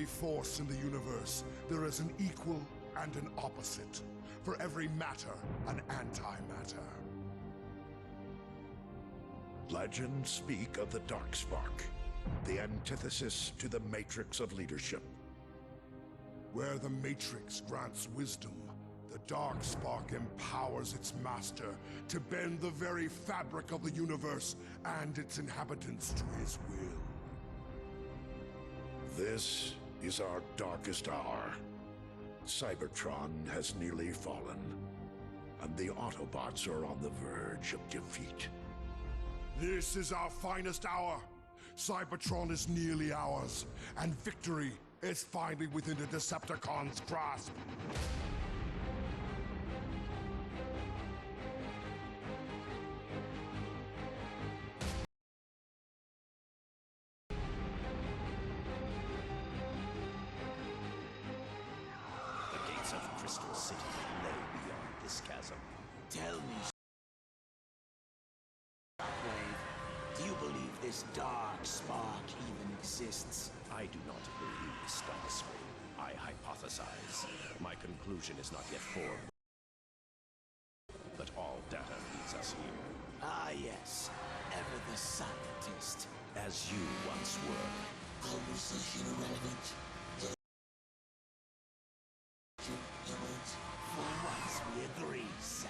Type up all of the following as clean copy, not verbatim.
every force in the universe, there is an equal and an opposite. For every matter, an antimatter. Legends speak of the Darkspark, the antithesis to the Matrix of leadership. Where the Matrix grants wisdom, the Darkspark empowers its master to bend the very fabric of the universe and its inhabitants to his will. This is our darkest hour. Cybertron has nearly fallen, and the Autobots are on the verge of defeat. This is our finest hour. Cybertron is nearly ours, and victory is finally within the Decepticons' grasp. The gates of Crystal City lay beyond this chasm. Tell me, Shockwave, do you believe this dark spark even exists? I do not believe Starscream. I hypothesize. My conclusion is not yet formed. But all data leads us here. Ah, yes. Ever the scientist. As you once were. Conversation irrelevant. For once we agree, Soundwave.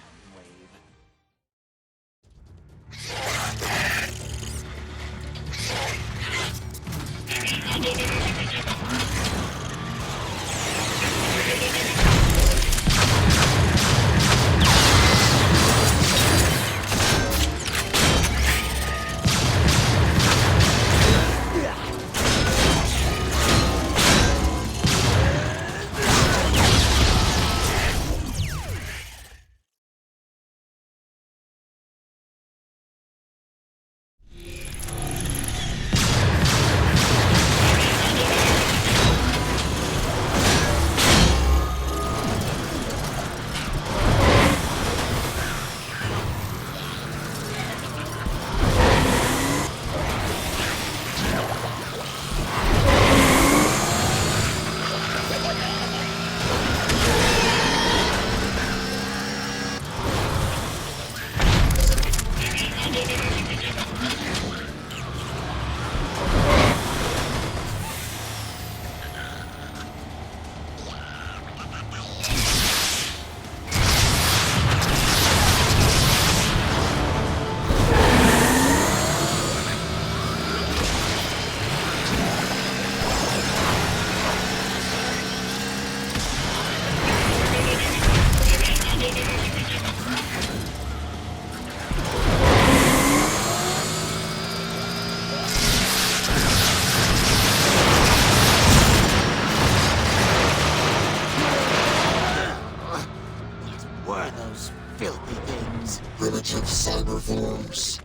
What were those filthy things? Primitive cyber forms.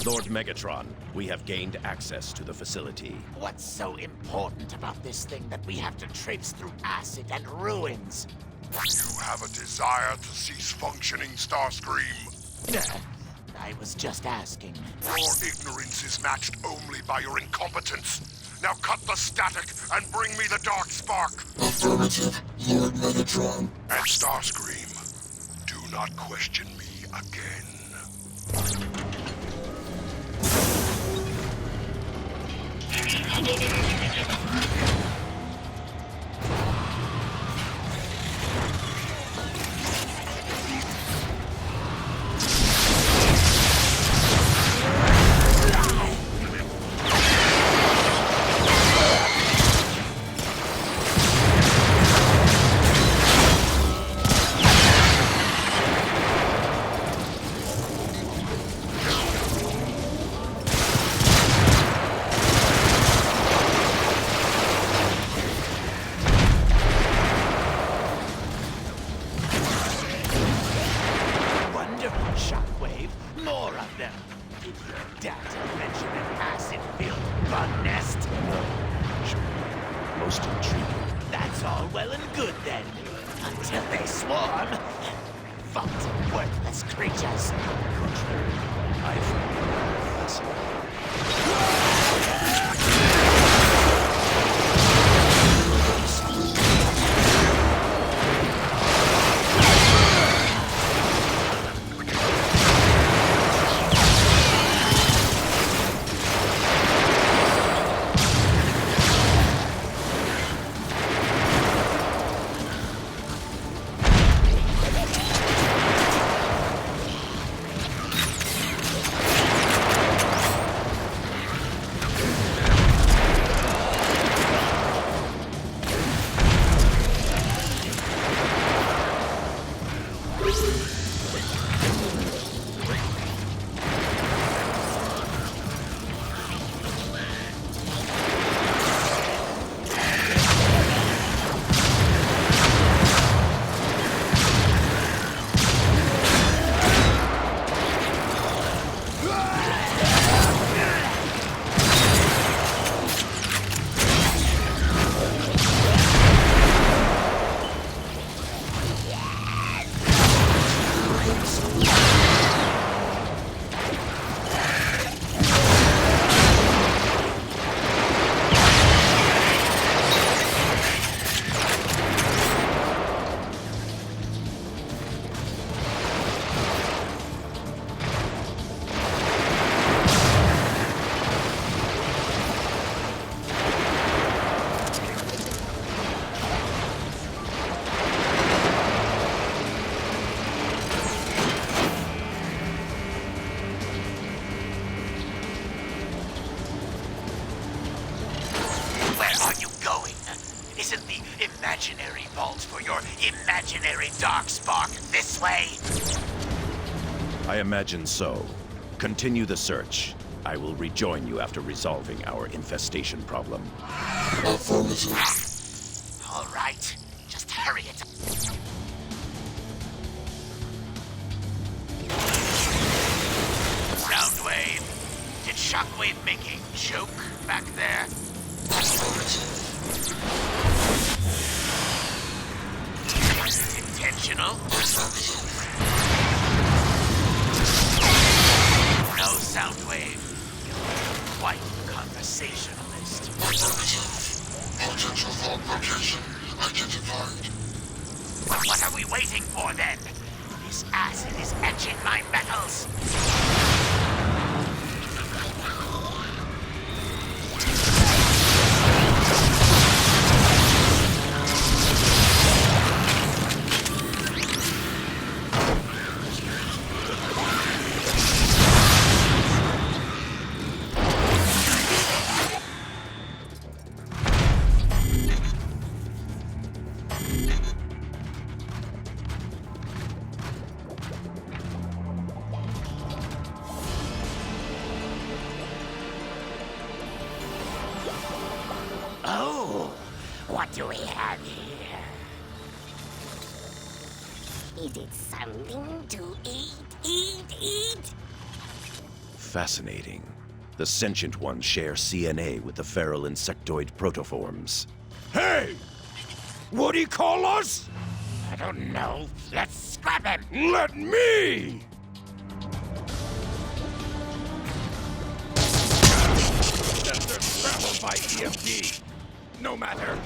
Lord Megatron, we have gained access to the facility. What's so important about this thing that we have to traipse through acid and ruins? You have a desire to cease functioning, Starscream. I was just asking. Your ignorance is matched only by your incompetence. Now cut the static and bring me the Darkspark. Affirmative, Lord Megatron. And Starscream, do not question me again. most intriguing. That's all well and good then. Until they swarm. Fucked, worthless creatures. I find them fascinating. Isn't the imaginary vault for your imaginary darkspark this way? I imagine so. Continue the search. I will rejoin you after resolving our infestation problem. Affirmative. All right, just hurry it. Soundwave. Did Shockwave make a joke back there? Was it intentional? No, Soundwave. You're quite the conversationalist. Potential vault location identified. Well, what are we waiting for then? This acid is etching my metals. Oh, what do we have here? Is it something to eat? Fascinating. The sentient ones share CNA with the feral insectoid protoforms. Hey! What'd he call us? I don't know. Let's scrap him. Let me! Sensors traveled by EMP. No matter.